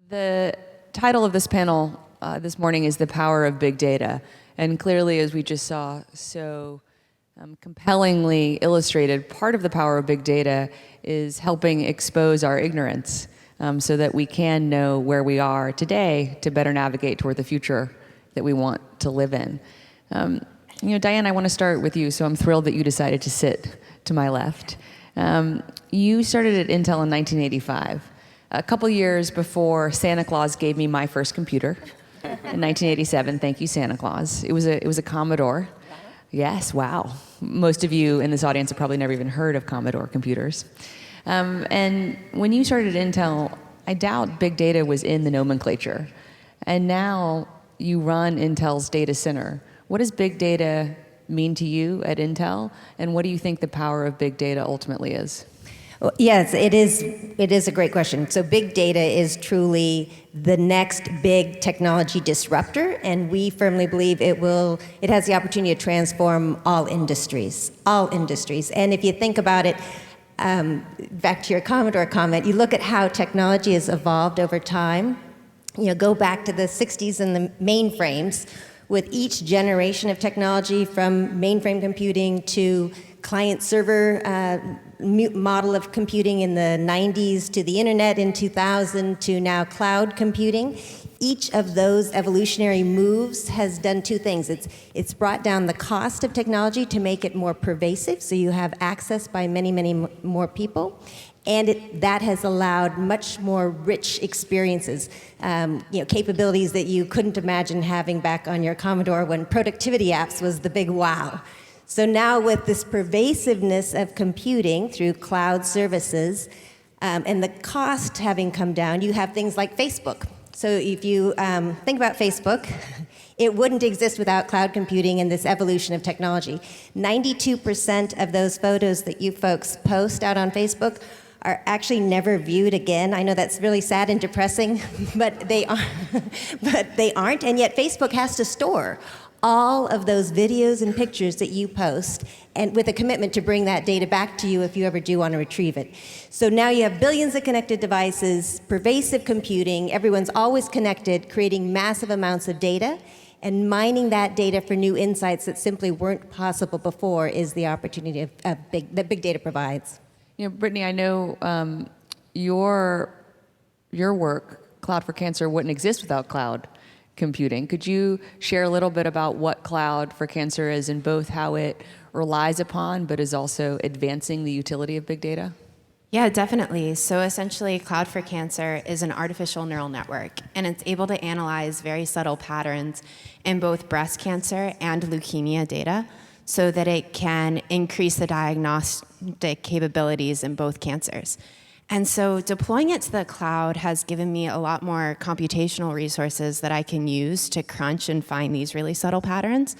The title of this panel this morning is The Power of Big Data. And clearly, as we just saw, so compellingly illustrated, part of the power of big data is helping expose our ignorance so that we can know where we are today to better navigate toward the future that we want to live in. Diane, I want to start with you, so I'm thrilled that you decided to sit to my left. You started at Intel in 1985. A couple years before Santa Claus gave me my first computer in 1987. Thank you, Santa Claus. It was a Commodore. Yes, wow. Most of you in this audience have probably never even heard of Commodore computers. And when you started at Intel, I doubt big data was in the nomenclature. And now you run Intel's data center. What does big data mean to you at Intel? And what do you think the power of big data ultimately is? Well, yes, it is a great question. So big data is truly the next big technology disruptor, and we firmly believe it has the opportunity to transform all industries. And if you think about it, back to your Commodore comment, you look at how technology has evolved over time. Go back to the 60s and the mainframes. With each generation of technology, from mainframe computing to client-server model of computing in the 90s, to the internet in 2000, to now cloud computing, each of those evolutionary moves has done two things. It's brought down the cost of technology to make it more pervasive, so you have access by many, many more people. And that has allowed much more rich experiences, capabilities that you couldn't imagine having back on your Commodore when productivity apps was the big wow. So now with this pervasiveness of computing through cloud services and the cost having come down, you have things like Facebook. So if you think about Facebook, it wouldn't exist without cloud computing and this evolution of technology. 92% of those photos that you folks post out on Facebook are actually never viewed again. I know that's really sad and depressing, but they aren't, and yet Facebook has to store all of those videos and pictures that you post, and with a commitment to bring that data back to you if you ever do want to retrieve it. So now you have billions of connected devices, pervasive computing, everyone's always connected, creating massive amounts of data, and mining that data for new insights that simply weren't possible before is the opportunity that big data provides. Brittney, I know your work, Cloud for Cancer, wouldn't exist without cloud computing. Could you share a little bit about what Cloud for Cancer is and both how it relies upon but is also advancing the utility of big data? Yeah, definitely. So essentially, Cloud for Cancer is an artificial neural network, and it's able to analyze very subtle patterns in both breast cancer and leukemia data, so that it can increase the diagnostic capabilities in both cancers. And so deploying it to the cloud has given me a lot more computational resources that I can use to crunch and find these really subtle patterns,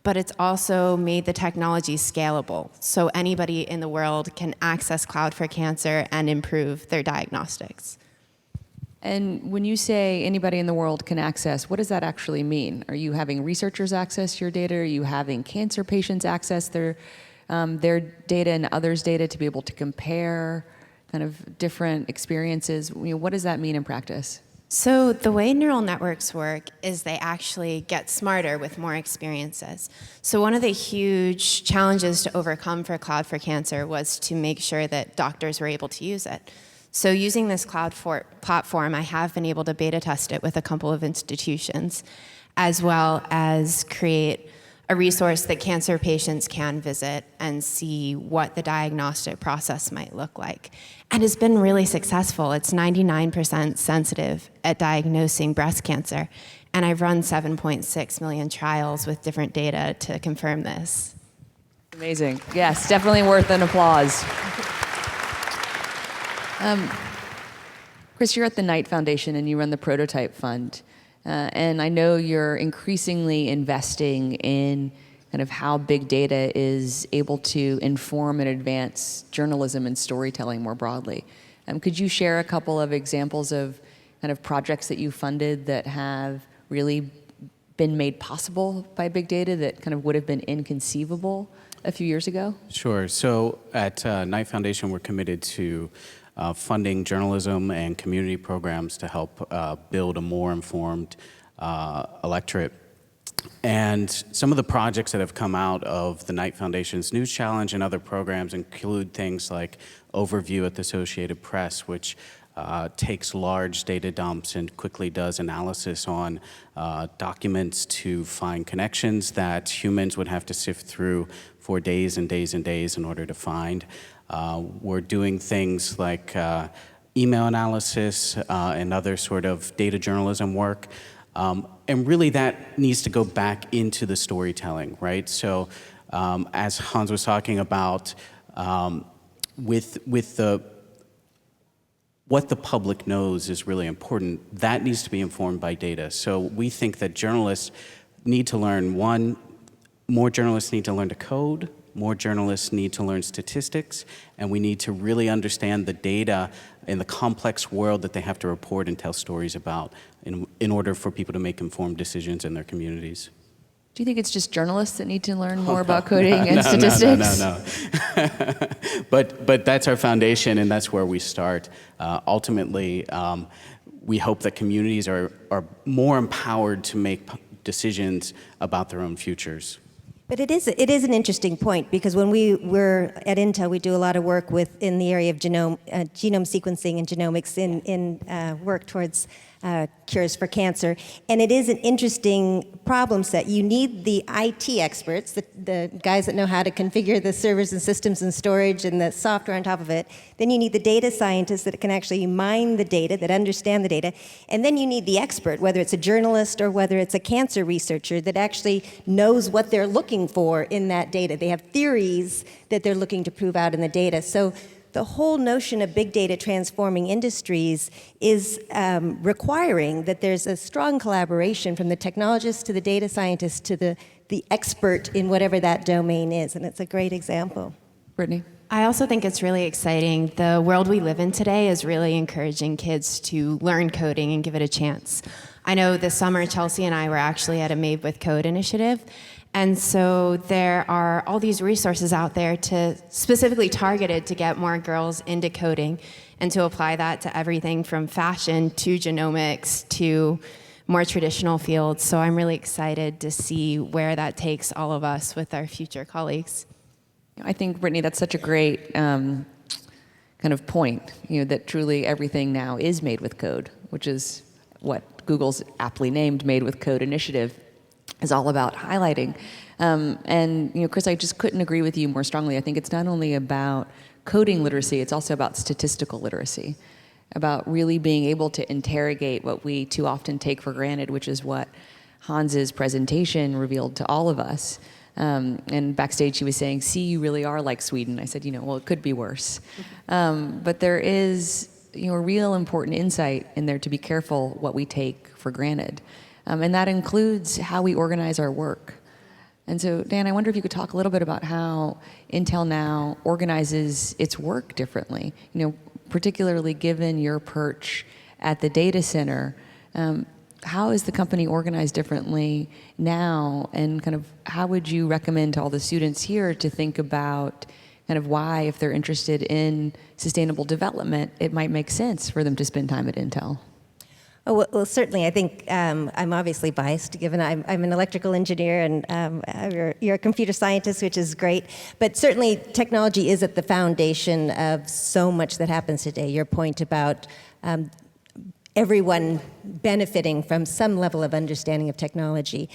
but it's also made the technology scalable, so anybody in the world can access Cloud for Cancer and improve their diagnostics. And when you say anybody in the world can access, what does that actually mean? Are you having researchers access your data? Are you having cancer patients access their data and others' data to be able to compare kind of different experiences? What does that mean in practice? So the way neural networks work is they actually get smarter with more experiences. So one of the huge challenges to overcome for Cloud for Cancer was to make sure that doctors were able to use it. So using this cloud platform, I have been able to beta test it with a couple of institutions, as well as create a resource that cancer patients can visit and see what the diagnostic process might look like. And it's been really successful. It's 99% sensitive at diagnosing breast cancer. And I've run 7.6 million trials with different data to confirm this. Amazing. Yes, definitely worth an applause. Chris, you're at the Knight Foundation and you run the Prototype Fund. And I know you're increasingly investing in kind of how big data is able to inform and advance journalism and storytelling more broadly. Could you share a couple of examples of kind of projects that you funded that have really been made possible by big data that kind of would have been inconceivable a few years ago? Sure. So at Knight Foundation, we're committed to funding journalism and community programs to help build a more informed electorate. And some of the projects that have come out of the Knight Foundation's News Challenge and other programs include things like Overview at the Associated Press, which takes large data dumps and quickly does analysis on documents to find connections that humans would have to sift through for days and days and days in order to find. We're doing things like email analysis and other sort of data journalism work. And really that needs to go back into the storytelling, right? So as Hans was talking about, with what the public knows is really important. That needs to be informed by data. So we think that journalists need to learn, one, more journalists need to learn to code, more journalists need to learn statistics, and we need to really understand the data in the complex world that they have to report and tell stories about in order for people to make informed decisions in their communities. Do you think it's just journalists that need to learn more about coding and statistics? No. But that's our foundation, and that's where we start. Ultimately, we hope that communities are more empowered to make decisions about their own futures. But it is an interesting point, because when we were at Intel, we do a lot of work in the area of genome sequencing and genomics in work towards cures for cancer. And it is an interesting problem set. You need the IT experts, the guys that know how to configure the servers and systems and storage and the software on top of it. Then you need the data scientists that can actually mine the data, that understand the data. And then you need the expert, whether it's a journalist or whether it's a cancer researcher, that actually knows what they're looking for in that data. They have theories that they're looking to prove out in the data. So the whole notion of big data transforming industries is requiring that there's a strong collaboration from the technologists to the data scientists to the expert in whatever that domain is, and it's a great example. Brittney? I also think it's really exciting. The world we live in today is really encouraging kids to learn coding and give it a chance. I know this summer, Chelsea and I were actually at a Made with Code initiative. And so there are all these resources out there specifically targeted to get more girls into coding and to apply that to everything from fashion to genomics to more traditional fields. So I'm really excited to see where that takes all of us with our future colleagues. I think, Brittney, that's such a great kind of point, that truly everything now is made with code, which is what Google's aptly named Made with Code initiative is all about highlighting. And Chris, I just couldn't agree with you more strongly. I think it's not only about coding literacy, it's also about statistical literacy, about really being able to interrogate what we too often take for granted, which is what Hans's presentation revealed to all of us. And backstage he was saying, see, you really are like Sweden. I said, well, it could be worse. But there is a real important insight in there to be careful what we take for granted. And that includes how we organize our work. And so, Dan, I wonder if you could talk a little bit about how Intel now organizes its work differently, particularly given your perch at the data center. How is the company organized differently now, and kind of how would you recommend to all the students here to think about kind of why, if they're interested in sustainable development, it might make sense for them to spend time at Intel? Oh, well, certainly. I think I'm obviously biased, given I'm an electrical engineer and you're a computer scientist, which is great. But certainly, technology is at the foundation of so much that happens today. Your point about everyone benefiting from some level of understanding of technology.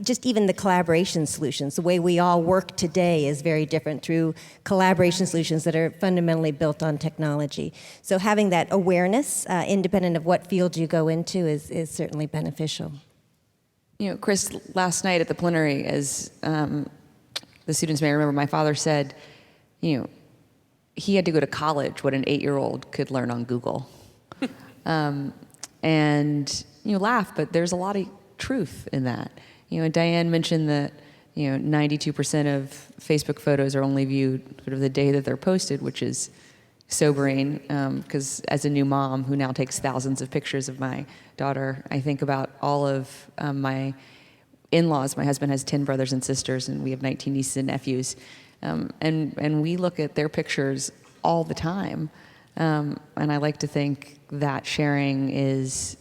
Just even the collaboration solutions, the way we all work today is very different through collaboration solutions that are fundamentally built on technology. So having that awareness, independent of what field you go into, is certainly beneficial. Chris, last night at the plenary, as the students may remember, my father said, he had to go to college what an 8-year-old could learn on Google. And laugh, but there's a lot of truth in that. Diane mentioned that 92% of Facebook photos are only viewed sort of the day that they're posted, which is sobering. Because as a new mom who now takes thousands of pictures of my daughter, I think about all of my in-laws. My husband has 10 brothers and sisters, and we have 19 nieces and nephews, and we look at their pictures all the time. And I like to think that sharing is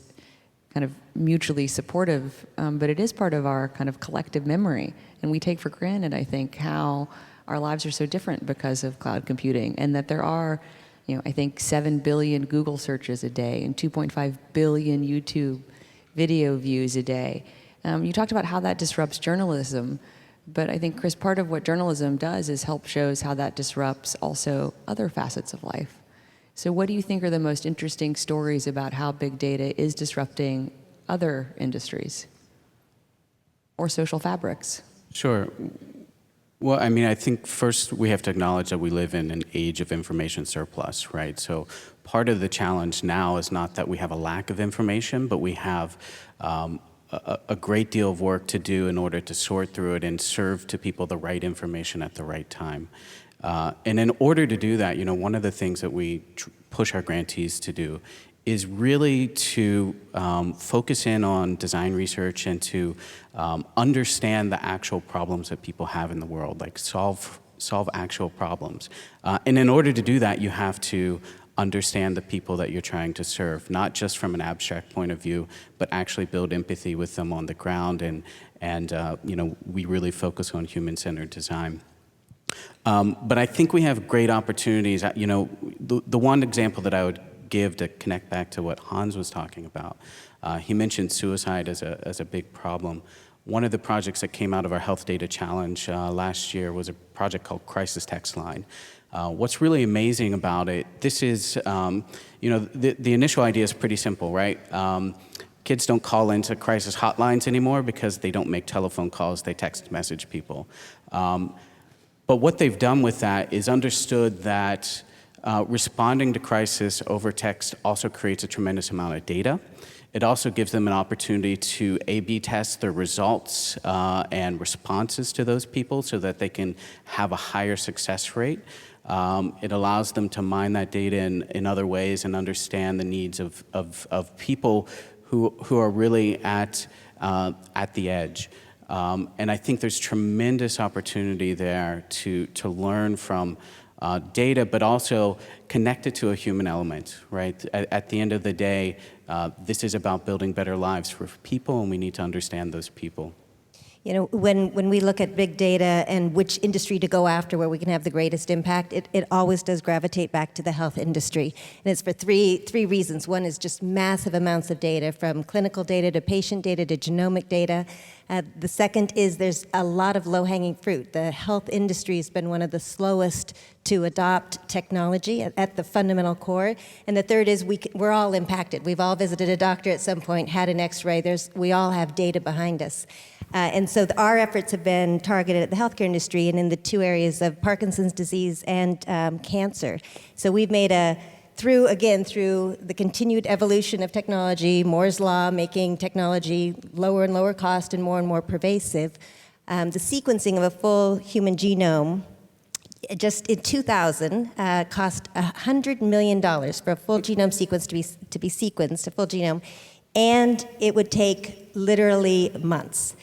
kind of mutually supportive, but it is part of our kind of collective memory. And we take for granted, I think, how our lives are so different because of cloud computing, and that there are, I think 7 billion Google searches a day and 2.5 billion YouTube video views a day. You talked about how that disrupts journalism, but I think, Chris, part of what journalism does is help shows how that disrupts also other facets of life. So what do you think are the most interesting stories about how big data is disrupting other industries or social fabrics? Sure. Well, I mean, I think first we have to acknowledge that we live in an age of information surplus, right? So part of the challenge now is not that we have a lack of information, but we have a great deal of work to do in order to sort through it and serve to people the right information at the right time. And in order to do that, one of the things that we push our grantees to do is really to focus in on design research and to understand the actual problems that people have in the world, like solve actual problems. And in order to do that, you have to understand the people that you're trying to serve, not just from an abstract point of view, but actually build empathy with them on the ground. And we really focus on human-centered design. But I think we have great opportunities. The one example that I would give to connect back to what Hans was talking about, he mentioned suicide as a big problem. One of the projects that came out of our Health Data Challenge last year was a project called Crisis Text Line. What's really amazing about it, this is, the initial idea is pretty simple, right? Kids don't call into crisis hotlines anymore because they don't make telephone calls, they text message people. But what they've done with that is understood that responding to crisis over text also creates a tremendous amount of data. It also gives them an opportunity to A/B test their results and responses to those people so that they can have a higher success rate. It allows them to mine that data in other ways and understand the needs of people who are really at the edge. And I think there's tremendous opportunity there to learn from data, but also connect it to a human element, right? At the end of the day, this is about building better lives for people, and we need to understand those people. When we look at big data and which industry to go after where we can have the greatest impact, it always does gravitate back to the health industry. And it's for three reasons. One is just massive amounts of data, from clinical data to patient data to genomic data. The second is there's a lot of low-hanging fruit. The health industry has been one of the slowest to adopt technology at the fundamental core. And the third is we're all impacted. We've all visited a doctor at some point, had an x-ray. We all have data behind us. And so our efforts have been targeted at the healthcare industry and in the two areas of Parkinson's disease and cancer. So we've made through the continued evolution of technology, Moore's Law making technology lower and lower cost and more pervasive, the sequencing of a full human genome just in 2000 cost $100 million for a full genome sequence to be sequenced, a full genome, and it would take literally months.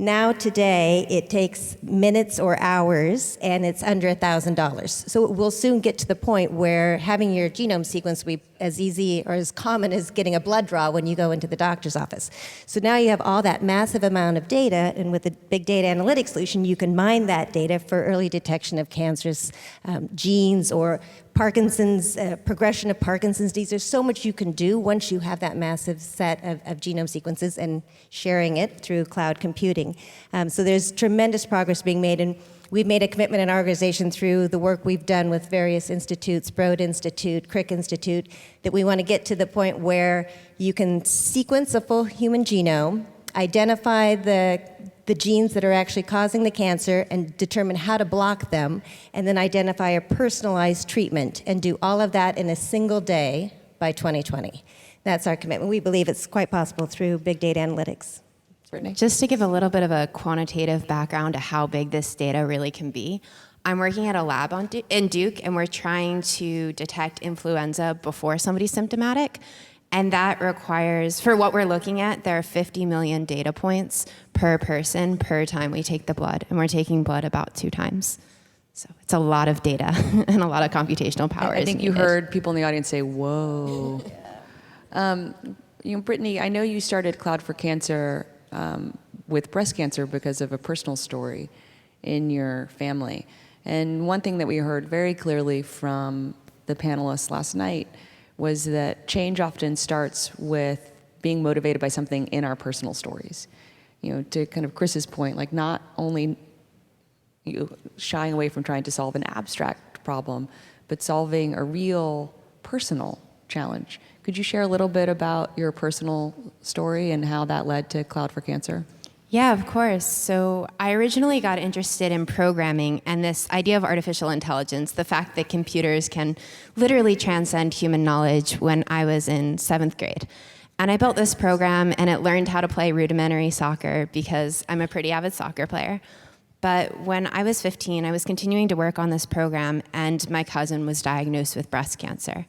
Now today, it takes minutes or hours, and it's under $1,000. So we'll soon get to the point where having your genome sequence will be as easy or as common as getting a blood draw when you go into the doctor's office. So now you have all that massive amount of data, and with the big data analytics solution, you can mine that data for early detection of cancerous genes or Parkinson's, progression of Parkinson's disease. There's so much you can do once you have that massive set of genome sequences and sharing it through cloud computing. So there's tremendous progress being made, and we've made a commitment in our organization through the work we've done with various institutes, Broad Institute, Crick Institute, that we want to get to the point where you can sequence a full human genome, identify the genes that are actually causing the cancer and determine how to block them, and then identify a personalized treatment and do all of that in a single day by 2020. That's our commitment. We believe it's quite possible through big data analytics. Brittney? Just to give a little bit of a quantitative background to how big this data really can be, I'm working at a lab in Duke, and we're trying to detect influenza before somebody's symptomatic. And that requires, for what we're looking at, there are 50 million data points per person per time we take the blood, and we're taking blood about 2 times. So it's a lot of data and a lot of computational power. I think you needed. heard people in the audience say, whoa. Brittney, I know you started Cloud for Cancer with breast cancer because of a personal story in your family. And one thing that we heard very clearly from the panelists last night was that change often starts with being motivated by something in our personal stories. To kind of Chris's point, like not only shying away from trying to solve an abstract problem, but solving a real personal challenge. Could you share a little bit about your personal story and how that led to Cloud for Cancer? Yeah, of course. So I originally got interested in programming and this idea of artificial intelligence, the fact that computers can literally transcend human knowledge when I was in 7th grade. And I built this program and it learned how to play rudimentary soccer because I'm a pretty avid soccer player. But when I was 15, I was continuing to work on this program and my cousin was diagnosed with breast cancer.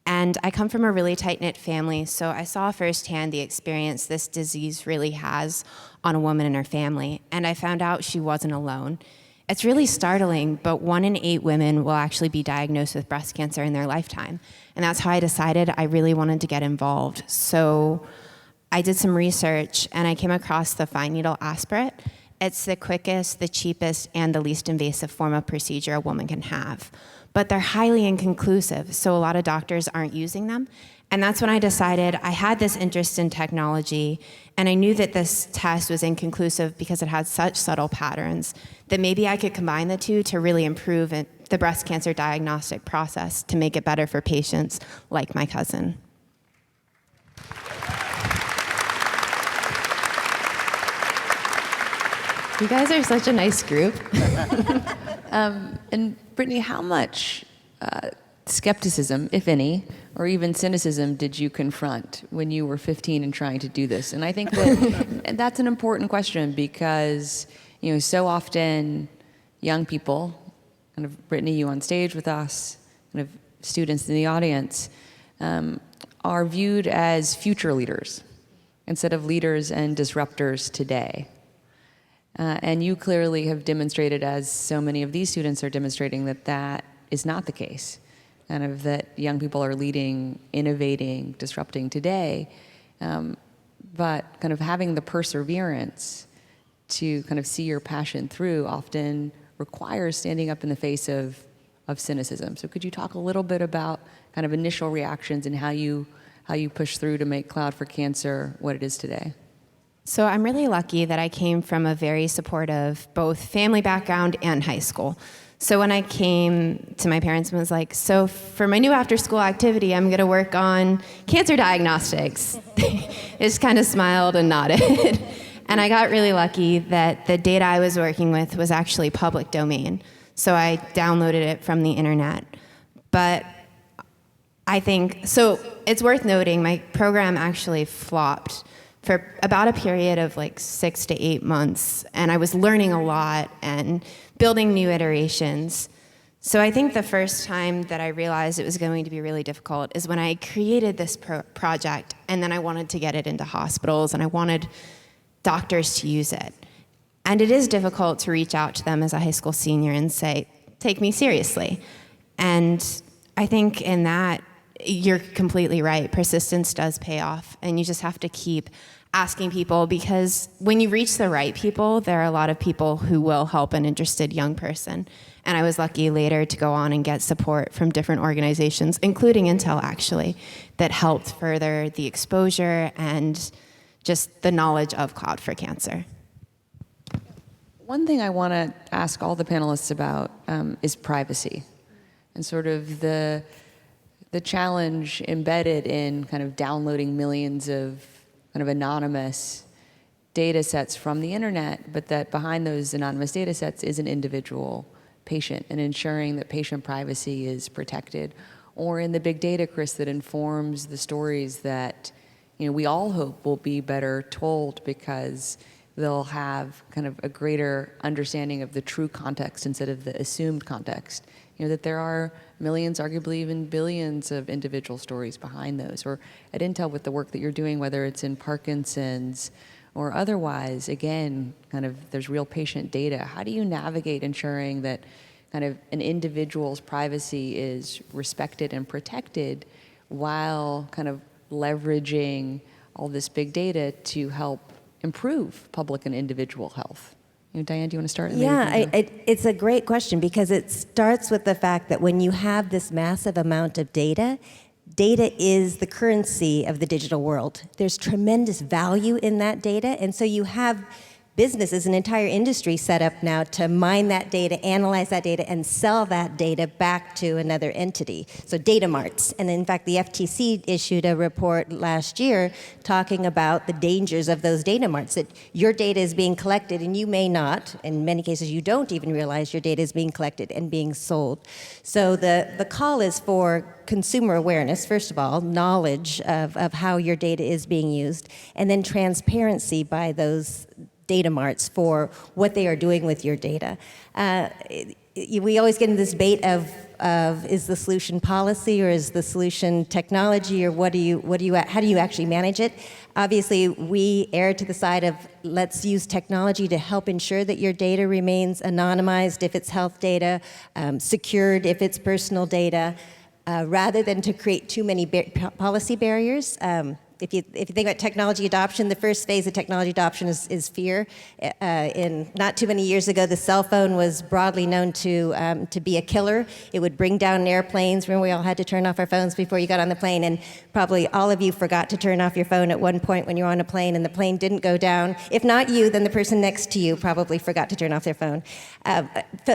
And I come from a really tight-knit family, so I saw firsthand the experience this disease really has on a woman and her family. And I found out she wasn't alone. It's really startling, but 1 in 8 women will actually be diagnosed with breast cancer in their lifetime. And that's how I decided I really wanted to get involved. So I did some research and I came across the fine needle aspirate. It's the quickest, the cheapest, and the least invasive form of procedure a woman can have. But they're highly inconclusive, so a lot of doctors aren't using them. And that's when I decided I had this interest in technology, and I knew that this test was inconclusive because it had such subtle patterns that maybe I could combine the two to really improve the breast cancer diagnostic process to make it better for patients like my cousin. You guys are such a nice group. And Brittney, how much skepticism, if any, or even cynicism did you confront when you were 15 and trying to do this? And I think that that's an important question because, so often young people, kind of Brittney, you on stage with us, kind of students in the audience, are viewed as future leaders instead of leaders and disruptors today. And you clearly have demonstrated, as so many of these students are demonstrating, that that is not the case. Kind of that young people are leading, innovating, disrupting today, but kind of having the perseverance to kind of see your passion through often requires standing up in the face of cynicism. So could you talk a little bit about kind of initial reactions and how you push through to make Cloud for Cancer what it is today? So I'm really lucky that I came from a very supportive both family background and high school. So when I came to my parents and was like, so for my new after-school activity, I'm going to work on cancer diagnostics. They just kind of smiled and nodded. And I got really lucky that the data I was working with was actually public domain. So I downloaded it from the internet. But I think, so it's worth noting, my program actually flopped for about a period of like 6 to 8 months, and I was learning a lot and building new iterations. So I think the first time that I realized it was going to be really difficult is when I created this project, and then I wanted to get it into hospitals, and I wanted doctors to use it. And it is difficult to reach out to them as a high school senior and say, take me seriously. And I think in that, you're completely right. Persistence does pay off, and you just have to keep asking people, because when you reach the right people, there are a lot of people who will help an interested young person. And I was lucky later to go on and get support from different organizations, including Intel actually, that helped further the exposure and just the knowledge of Cloud for Cancer. One thing I want to ask all the panelists about is privacy and sort of the challenge embedded in kind of downloading millions of kind of anonymous data sets from the internet, but that behind those anonymous data sets is an individual patient, and ensuring that patient privacy is protected. Or in the big data, Chris, that informs the stories that we all hope will be better told because they'll have kind of a greater understanding of the true context instead of the assumed context. That there are millions, arguably even billions of individual stories behind those. Or at Intel with the work that you're doing, whether it's in Parkinson's or otherwise, again, kind of there's real patient data. How do you navigate ensuring that kind of an individual's privacy is respected and protected while kind of leveraging all this big data to help improve public and individual health? Diane, do you want to start? And then Yeah, you can go. it's a great question because it starts with the fact that when you have this massive amount of data, data is the currency of the digital world. There's tremendous value in that data, and so you have businesses, an entire industry set up now to mine that data, analyze that data, and sell that data back to another entity. So data marts. And in fact, the FTC issued a report last year talking about the dangers of those data marts, that your data is being collected and you may not, in many cases you don't even realize your data is being collected and being sold. So the call is for consumer awareness, first of all, knowledge of how your data is being used, and then transparency by those data marts for what they are doing with your data. We always get in this debate of is the solution policy or is the solution technology, or how do you actually manage it? Obviously, we err to the side of let's use technology to help ensure that your data remains anonymized if it's health data, secured if it's personal data, rather than to create too many policy barriers. If you think about technology adoption, the first phase of technology adoption is fear. In not too many years ago, the cell phone was broadly known to be a killer. It would bring down airplanes. Remember, we all had to turn off our phones before you got on the plane, and probably all of you forgot to turn off your phone at one point when you were on a plane, and the plane didn't go down. If not you, then the person next to you probably forgot to turn off their phone.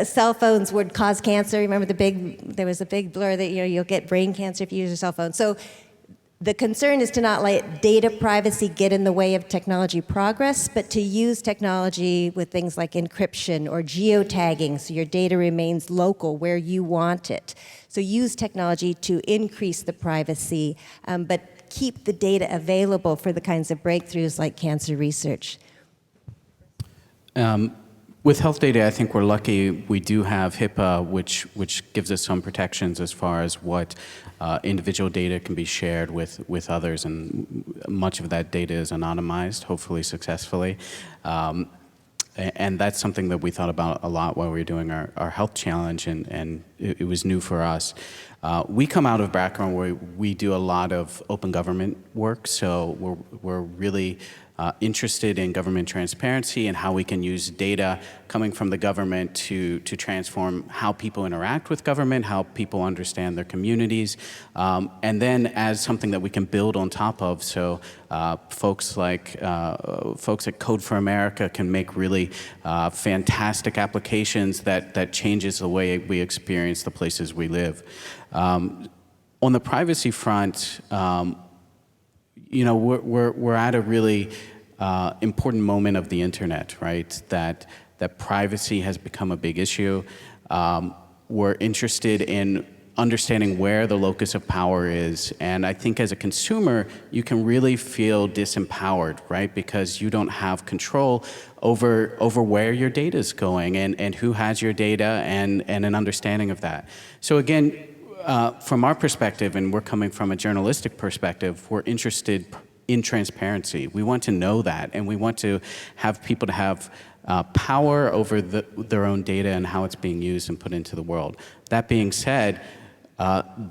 Cell phones would cause cancer. Remember there was a big blur that you'll get brain cancer if you use your cell phone. So the concern is to not let data privacy get in the way of technology progress, but to use technology with things like encryption or geotagging so your data remains local where you want it. So use technology to increase the privacy, but keep the data available for the kinds of breakthroughs like cancer research. With health data, I think we're lucky we do have HIPAA, which gives us some protections as far as what individual data can be shared with others, and much of that data is anonymized, hopefully successfully. And that's something that we thought about a lot while we were doing our health challenge, and it was new for us. We come out of a background where we do a lot of open government work, so we're really interested in government transparency and how we can use data coming from the government to transform how people interact with government, how people understand their communities, and then as something that we can build on top of. So folks at Code for America can make really fantastic applications that changes the way we experience the places we live. On the privacy front, we're at a really important moment of the internet, right? That privacy has become a big issue. We're interested in understanding where the locus of power is, and I think as a consumer, you can really feel disempowered, right? Because you don't have control over where your data is going and who has your data and an understanding of that. So again, from our perspective, and we're coming from a journalistic perspective, we're interested in transparency. We want to know that, and we want to have people to have power over their own data and how it's being used and put into the world. That being said,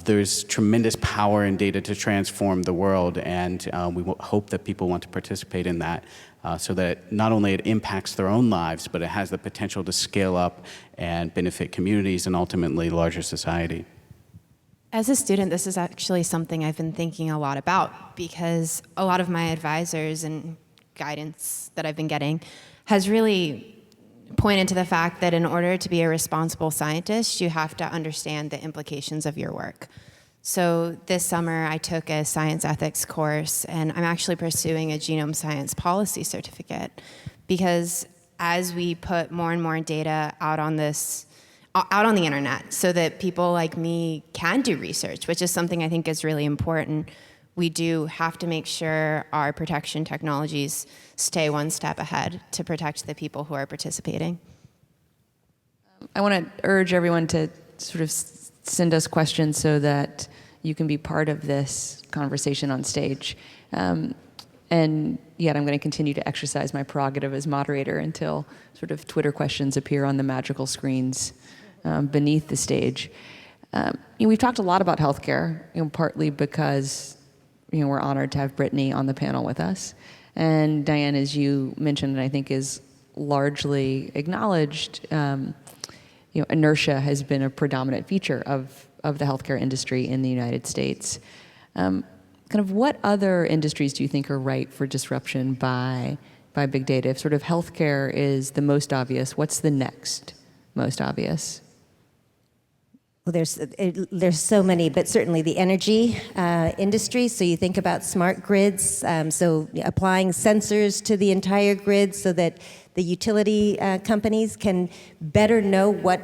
there's tremendous power in data to transform the world, and we hope that people want to participate in that so that not only it impacts their own lives, but it has the potential to scale up and benefit communities and ultimately larger society. As a student, this is actually something I've been thinking a lot about, because a lot of my advisors and guidance that I've been getting has really pointed to the fact that in order to be a responsible scientist, you have to understand the implications of your work. So this summer, I took a science ethics course, and I'm actually pursuing a genome science policy certificate, because as we put more and more data out on the internet so that people like me can do research, which is something I think is really important, we do have to make sure our protection technologies stay one step ahead to protect the people who are participating. I want to urge everyone to sort of send us questions so that you can be part of this conversation on stage. And yet I'm going to continue to exercise my prerogative as moderator until sort of Twitter questions appear on the magical screens beneath the stage. We've talked a lot about healthcare, partly because we're honored to have Brittney on the panel with us. And Diane, as you mentioned, and I think is largely acknowledged, inertia has been a predominant feature of the healthcare industry in the United States. Kind of what other industries do you think are ripe for disruption by big data? If sort of healthcare is the most obvious, what's the next most obvious? Well, there's so many, but certainly the energy industry. So you think about smart grids, so applying sensors to the entire grid so that the utility companies can better know what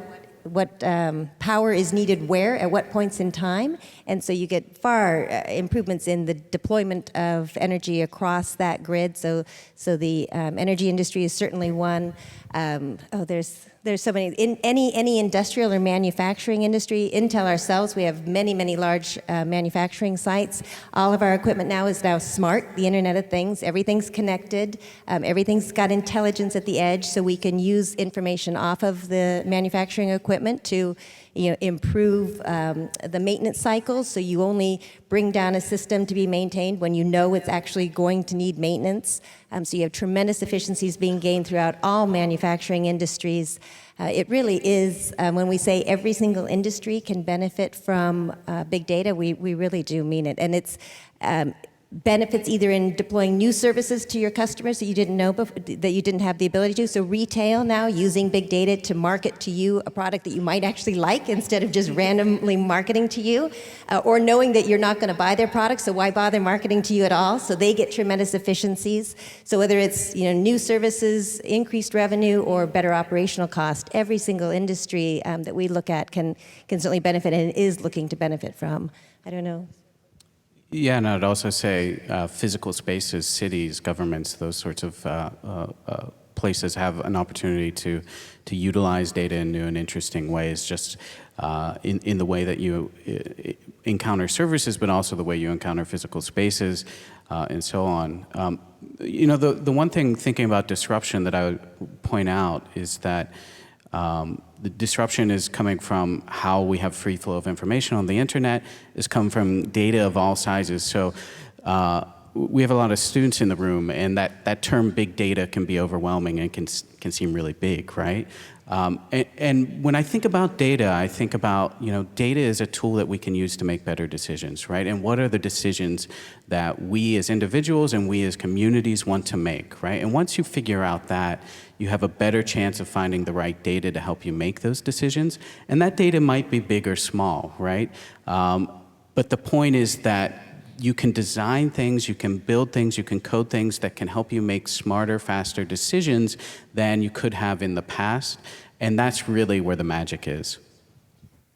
power is needed where at what points in time, and so you get far improvements in the deployment of energy across that grid. So the energy industry is certainly one. There's so many. In any industrial or manufacturing industry, Intel ourselves, we have many large manufacturing sites. All of our equipment now is smart, the Internet of Things. Everything's connected. Everything's got intelligence at the edge, so we can use information off of the manufacturing equipment to improve the maintenance cycles. So you only bring down a system to be maintained when you know it's actually going to need maintenance. So you have tremendous efficiencies being gained throughout all manufacturing industries. It really is, when we say every single industry can benefit from big data, we really do mean it. And it's benefits either in deploying new services to your customers that you didn't know that you didn't have the ability to. So retail now using big data to market to you a product that you might actually like instead of just randomly marketing to you, or knowing that you're not going to buy their product, so why bother marketing to you at all? So they get tremendous efficiencies. So whether it's new services, increased revenue, or better operational cost, every single industry that we look at can certainly benefit and is looking to benefit from. I don't know. Yeah, and I'd also say physical spaces, cities, governments, those sorts of places have an opportunity to utilize data in new and interesting ways, just in the way that you encounter services, but also the way you encounter physical spaces, and so on. The one thing thinking about disruption that I would point out is that the disruption is coming from how we have free flow of information on the internet. It's come from data of all sizes. So we have a lot of students in the room, and that term big data can be overwhelming and can seem really big, right? And when I think about data, I think about, data is a tool that we can use to make better decisions, right? And what are the decisions that we as individuals and we as communities want to make, right? And once you figure out that, you have a better chance of finding the right data to help you make those decisions. And that data might be big or small, right? But the point is that you can design things, you can build things, you can code things that can help you make smarter, faster decisions than you could have in the past. And that's really where the magic is.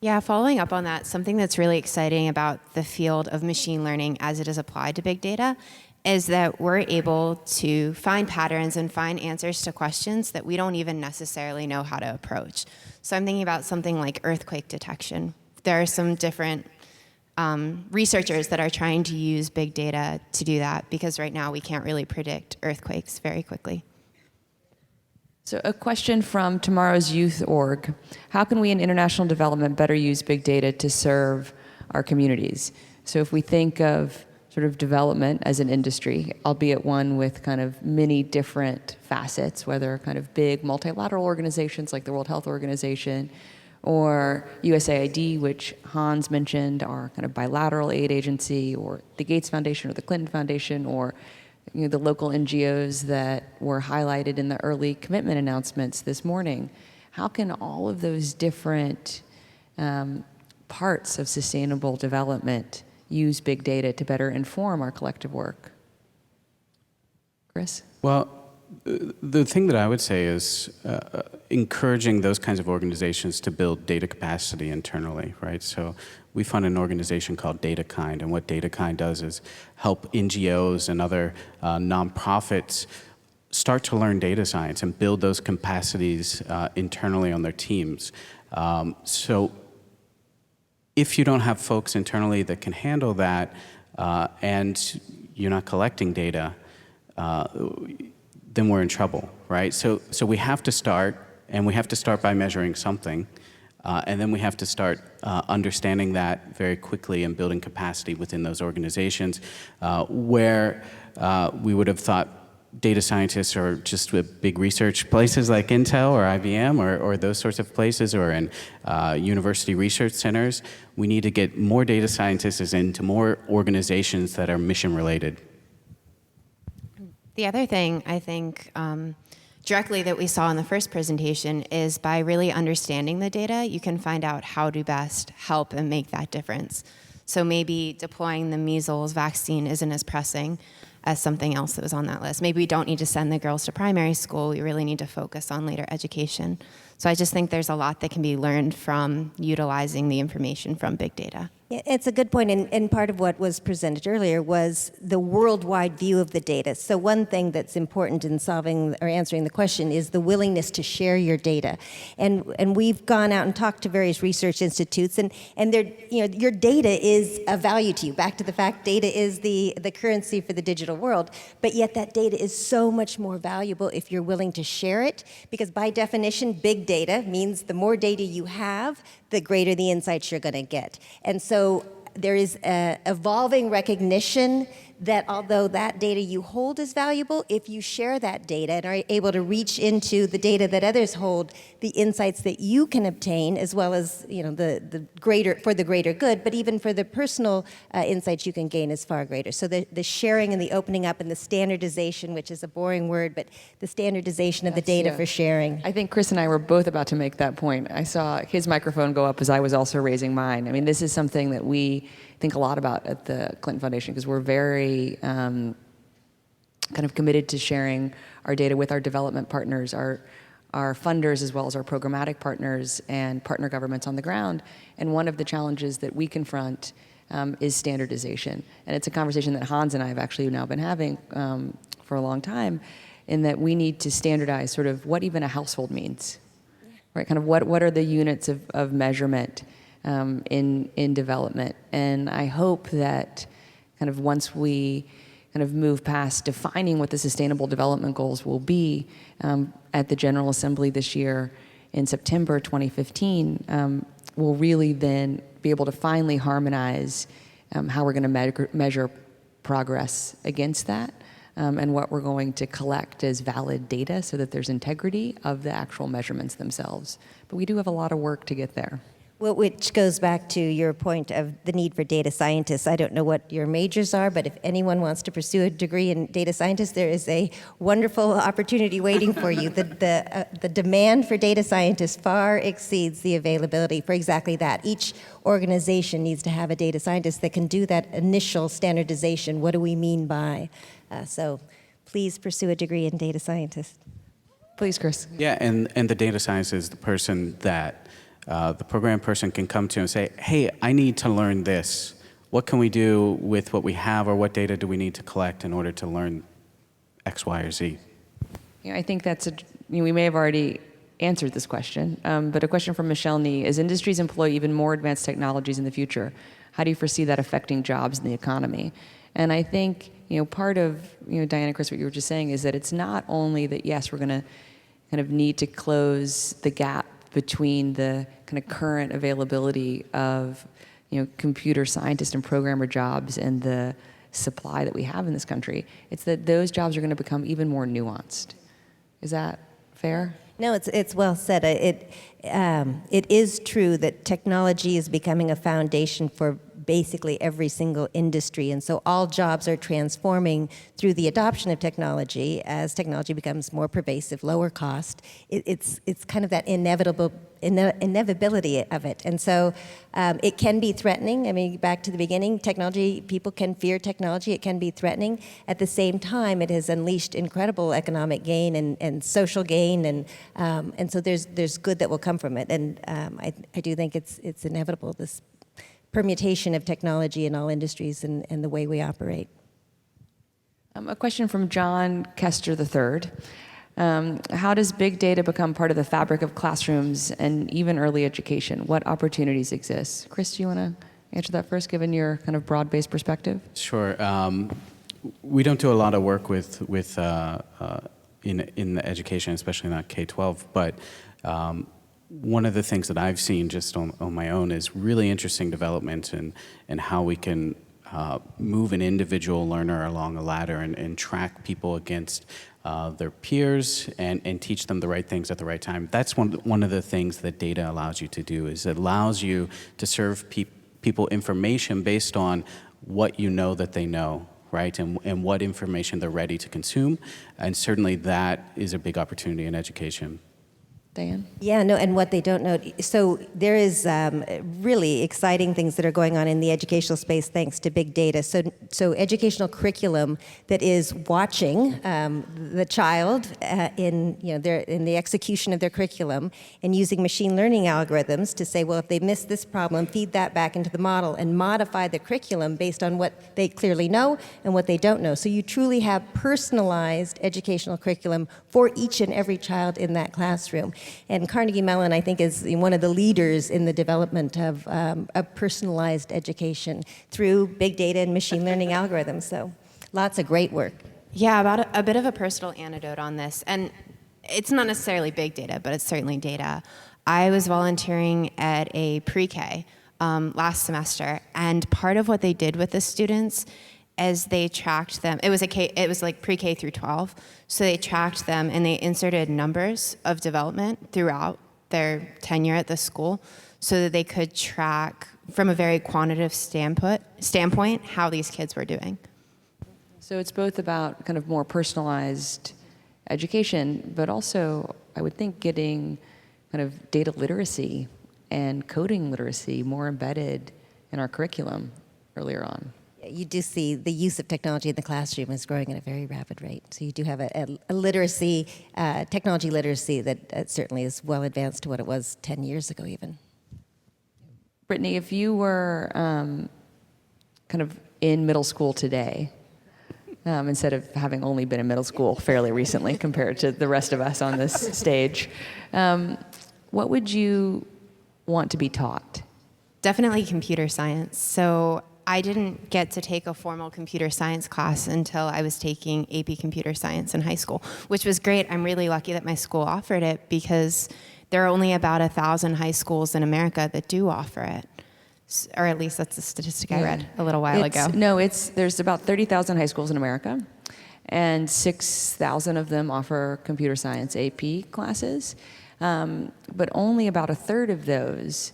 Yeah, following up on that, something that's really exciting about the field of machine learning as it is applied to big data is that we're able to find patterns and find answers to questions that we don't even necessarily know how to approach. So I'm thinking about something like earthquake detection. There are some different researchers that are trying to use big data to do that, because right now we can't really predict earthquakes very quickly. So a question from Tomorrow's Youth Org. How can we in international development better use big data to serve our communities? So if we think of sort of development as an industry, albeit one with kind of many different facets, whether kind of big multilateral organizations like the World Health Organization or USAID, which Hans mentioned, our kind of bilateral aid agency, or the Gates Foundation or the Clinton Foundation, or the local NGOs that were highlighted in the early commitment announcements this morning. How can all of those different parts of sustainable development use big data to better inform our collective work? Chris? Well, the thing that I would say is encouraging those kinds of organizations to build data capacity internally, right? So we fund an organization called Datakind, and what Datakind does is help NGOs and other nonprofits start to learn data science and build those capacities internally on their teams. So if you don't have folks internally that can handle that, and you're not collecting data, then we're in trouble, right? So we have to start, and we have to start by measuring something. And then we have to start understanding that very quickly and building capacity within those organizations where we would have thought data scientists are just with big research places like Intel or IBM or those sorts of places, or in university research centers. We need to get more data scientists into more organizations that are mission related. The other thing I think directly that we saw in the first presentation is by really understanding the data, you can find out how to best help and make that difference. So maybe deploying the measles vaccine isn't as pressing as something else that was on that list. Maybe we don't need to send the girls to primary school. We really need to focus on later education. So I just think there's a lot that can be learned from utilizing the information from big data. Yeah, it's a good point, and part of what was presented earlier was the worldwide view of the data. So one thing that's important in solving or answering the question is the willingness to share your data. And we've gone out and talked to various research institutes, and they're, your data is of value to you. Back to the fact, data is the currency for the digital world, but yet that data is so much more valuable if you're willing to share it, because by definition, big data means the more data you have, the greater the insights you're going to get. And so there is an evolving recognition that although that data you hold is valuable, if you share that data and are able to reach into the data that others hold, the insights that you can obtain, as well as the greater for the greater good, but even for the personal insights you can gain is far greater. So the sharing and the opening up and the standardization, which is a boring word, but the standardization of the data for sharing. I think Chris and I were both about to make that point. I saw his microphone go up as I was also raising mine. I mean, this is something that we think a lot about at the Clinton Foundation, because we're very kind of committed to sharing our data with our development partners, our funders, as well as our programmatic partners and partner governments on the ground. And one of the challenges that we confront is standardization. And it's a conversation that Hans and I have actually now been having for a long time, in that we need to standardize sort of what even a household means, right? Kind of what are the units of measurement in development. And I hope that kind of once we kind of move past defining what the Sustainable Development Goals will be at the General Assembly this year in September 2015, we'll really then be able to finally harmonize how we're going to measure progress against that, and what we're going to collect as valid data so that there's integrity of the actual measurements themselves. But we do have a lot of work to get there. Well, which goes back to your point of the need for data scientists. I don't know what your majors are, but if anyone wants to pursue a degree in data scientists, there is a wonderful opportunity waiting for you. The demand for data scientists far exceeds the availability for exactly that. Each organization needs to have a data scientist that can do that initial standardization. What do we mean by? So please pursue a degree in data scientist. Please, Chris. Yeah, and the data science is the person that the program person can come to and say, hey, I need to learn this. What can we do with what we have, or what data do we need to collect in order to learn X, Y, or Z? Yeah, I think that's we may have already answered this question, but a question from Michelle Nee: as industries employ even more advanced technologies in the future, how do you foresee that affecting jobs in the economy? And I think part of Diana, Chris, what you were just saying is that it's not only that yes, we're going to kind of need to close the gap between the kind of current availability of computer scientist and programmer jobs and the supply that we have in this country. It's that those jobs are going to become even more nuanced. Is that fair? No, it's well said. It is true that technology is becoming a foundation for basically every single industry, and so all jobs are transforming through the adoption of technology as technology becomes more pervasive, lower cost. It's kind of that inevitability of it, and so it can be threatening. I mean, back to the beginning, technology, people can fear technology. It can be threatening. At the same time, it has unleashed incredible economic gain and social gain, and so there's good that will come from it. And I do think it's inevitable, this permutation of technology in all industries and the way we operate. A question from John Kester III. How does big data become part of the fabric of classrooms and even early education? What opportunities exist? Chris, do you want to answer that first, given your kind of broad-based perspective? Sure. We don't do a lot of work in the education, especially not K-12, but one of the things that I've seen just on my own is really interesting development and how we can move an individual learner along a ladder and track people against their peers and teach them the right things at the right time. That's one of the things that data allows you to do, is it allows you to serve people information based on what you know that they know, right? And what information they're ready to consume. And certainly that is a big opportunity in education. Diane? Yeah, no, and what they don't know. So there is really exciting things that are going on in the educational space thanks to big data. So educational curriculum that is watching the child in the execution of their curriculum and using machine learning algorithms to say, well, if they miss this problem, feed that back into the model and modify the curriculum based on what they clearly know and what they don't know. So you truly have personalized educational curriculum for each and every child in that classroom. And Carnegie Mellon, I think, is one of the leaders in the development of personalized education through big data and machine learning algorithms. So lots of great work. Yeah, about a bit of a personal anecdote on this. And it's not necessarily big data, but it's certainly data. I was volunteering at a pre-K last semester, and part of what they did with the students as they tracked them, it was like pre-K through 12, so they tracked them and they inserted numbers of development throughout their tenure at the school so that they could track from a very quantitative standpoint how these kids were doing. So it's both about kind of more personalized education, but also, I would think, getting kind of data literacy and coding literacy more embedded in our curriculum earlier on. You do see the use of technology in the classroom is growing at a very rapid rate. So you do have a literacy, technology literacy that certainly is well advanced to what it was 10 years ago even. Brittney, if you were kind of in middle school today, instead of having only been in middle school fairly recently compared to the rest of us on this stage, what would you want to be taught? Definitely computer science. So I didn't get to take a formal computer science class until I was taking AP Computer Science in high school, which was great. I'm really lucky that my school offered it because there are only about 1,000 high schools in America that do offer it. Or at least that's the statistic I read a little while ago. No, there's about 30,000 high schools in America, and 6,000 of them offer computer science AP classes. But only about a third of those,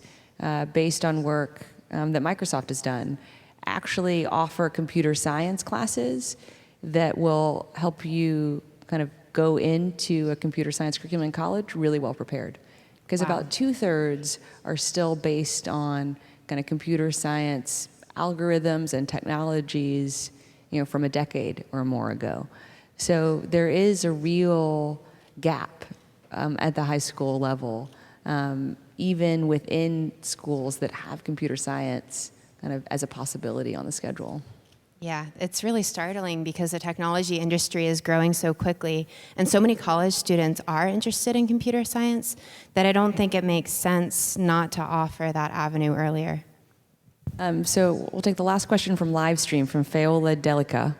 based on work that Microsoft has done, actually offer computer science classes that will help you kind of go into a computer science curriculum in college really well prepared. Because about 2/3 are still based on kind of computer science algorithms and technologies, from a decade or more ago. So there is a real gap at the high school level, even within schools that have computer science kind of as a possibility on the schedule. Yeah, it's really startling because the technology industry is growing so quickly, and so many college students are interested in computer science that I don't think it makes sense not to offer that avenue earlier. So we'll take the last question from live stream from Fayola Delica.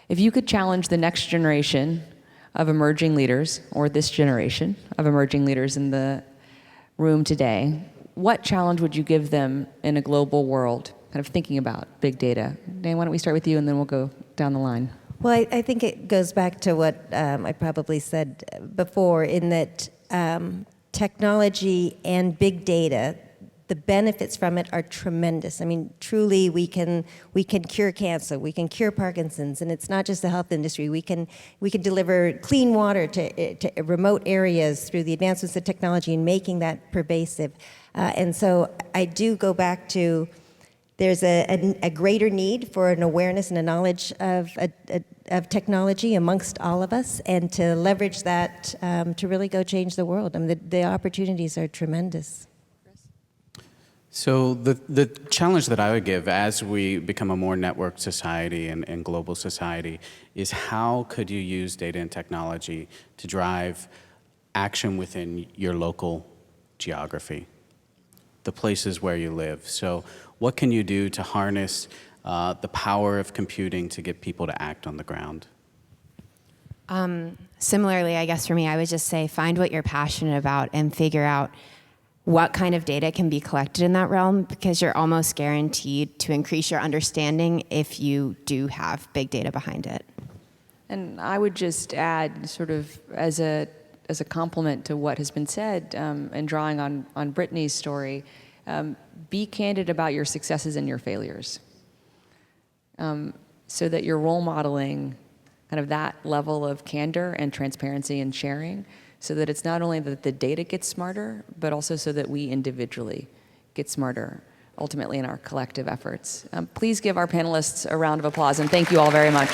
If you could challenge the next generation of emerging leaders, or this generation of emerging leaders in the room today, what challenge would you give them in a global world, kind of thinking about big data? Dan, why don't we start with you, and then we'll go down the line. Well, I think it goes back to what I probably said before, in that technology and big data, the benefits from it are tremendous. I mean, truly, we can cure cancer, we can cure Parkinson's, and it's not just the health industry. We can deliver clean water to remote areas through the advancements of technology and making that pervasive. And so I do go back to, there's a greater need for an awareness and a knowledge of technology amongst all of us, and to leverage that to really go change the world. I mean, the opportunities are tremendous. So the challenge that I would give as we become a more networked society and global society is, how could you use data and technology to drive action within your local geography, the places where you live? So what can you do to harness the power of computing to get people to act on the ground? Similarly, I guess for me, I would just say find what you're passionate about and figure out what kind of data can be collected in that realm, because you're almost guaranteed to increase your understanding if you do have big data behind it. And I would just add, sort of as a compliment to what has been said, and drawing on Brittney's story, be candid about your successes and your failures, so that you're role modeling kind of that level of candor and transparency and sharing, so that it's not only that the data gets smarter, but also so that we individually get smarter, ultimately in our collective efforts. Please give our panelists a round of applause, and thank you all very much.